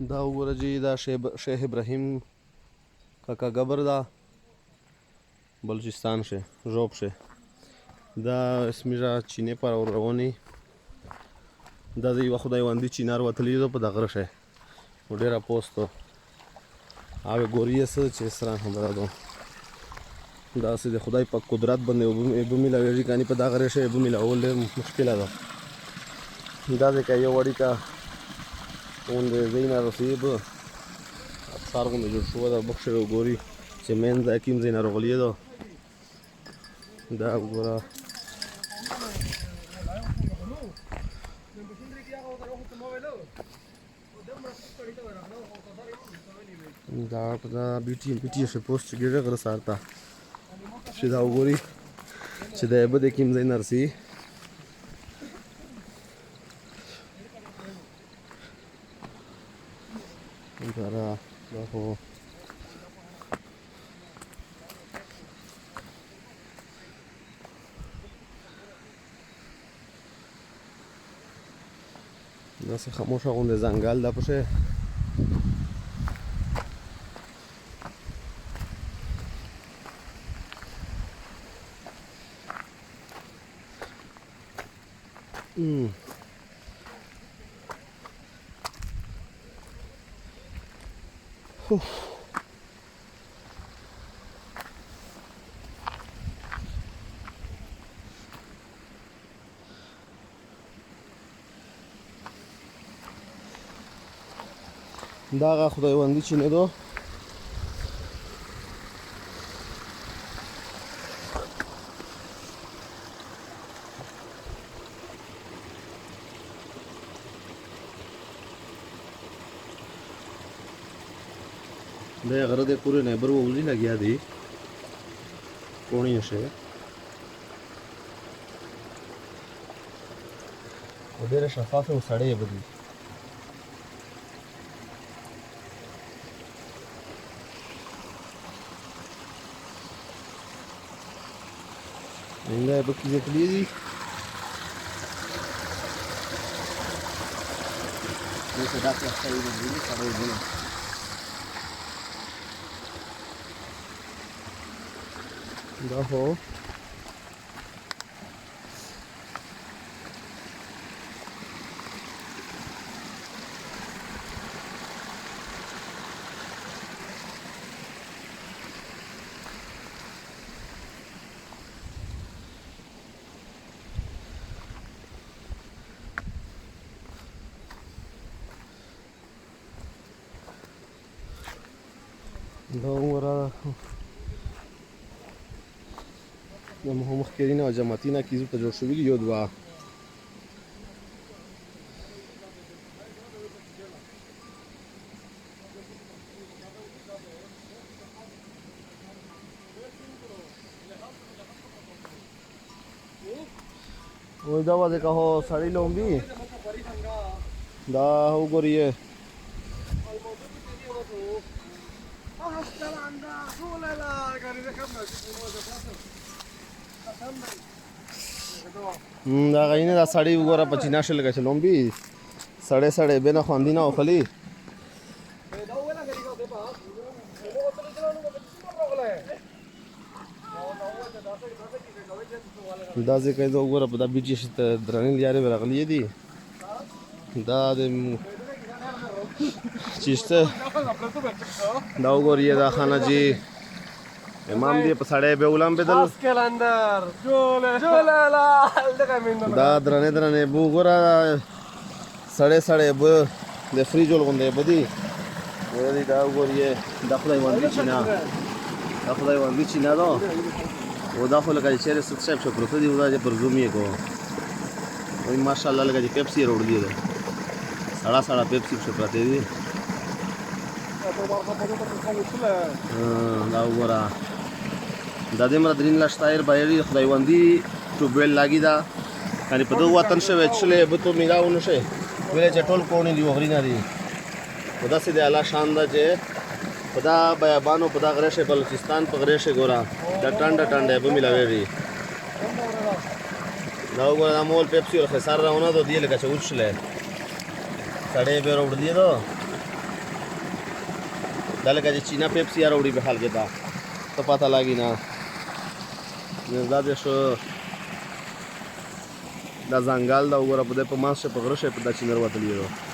دا وګوره جی دا شیخ ابراهیم کاکا قبر دا بلوچستان شه ژوب شه دا اسمیجه چینې پر روانې دا د یوه خدایوندي چینار وتلی ده په دغه غره شه و ډېره پوستو او ګوریه څه چې سره خبره ده داسې د خدای په قدرت باندې اوبه میلاویږي کنې په دغه غره شه اوبه میلاول ډېر مشکله ده دا ځکه یو وړیکه غوندې ځای نه رسېږي به ابشار غوندې جوړ شوی ده بخ شوی وګوري چې مین ځای کوم ځای نه راغلی ده دا وګوره دا بیټي شه پوسټ ګیره غره سارتا چې دا وګوري چې دا به د کوم ځای نه رسېږي دا خو داسې خاموشه غوندې ځنګل ده پکې دا هغه خدایوندي چینه ده د غره د پورې نیبر وولي لګیا دی کوڼی شه او ډېره شفافه او سړې به دي اینجا پکې ځکلي دي دغه داسې ځای دی چې سړی دی دا هو دا وګوره د مخکرین او جماعتینه کیزو ته جوړ شوي یو دوه وای دا وځه که هو سړی لومبي دا وګورئ دا غینه دا سړی وګوره په چینا شل کې لومبي سړی به نه خواندي نه خلی دا ځکه دا وګوره په دا بیچ ته درنې لارې راغلي دي دا د چیشته دا وګورئ دا خانه جی امام دی په سړی به ولام بدل اسکلندر جولالا دا درنې بو وګوره سړی به د فری جول غوندې بدی ورې دا وګورئ دا خدای وندي چینا دا و دا خو لکه چیرې ست شپ شو پروت دی ودا چې پر زوم یې کو وای ماشاءالله لکه چې پیپسي وروړلې ده سړا پیپسي شو پراته دي دا وګوره دا د مردرین لاشتایر بایری خدایوندي ټوبل لاګی دا یعنی په دوه وطن شوی چلې به تو میراونه شي ویل چې ټول کونی دی وغری نه دی خدا سي د الله شان دا چې خدا بیابانو په دا غره شه بلوچستان په غره شه ګورا دا ټانډه به ملاوي دا وګوره مول پیپسي او خسار راونه دو دی لکه چې وښله سړې به وروړ دی دو دا لکه چې چینا پیپسي راوړي په حال کې دا ته پته لګي نه دا بیا شو دا ځنګل دا وګوره په دې په ماسه په غره شي په دا چینر وتلی دی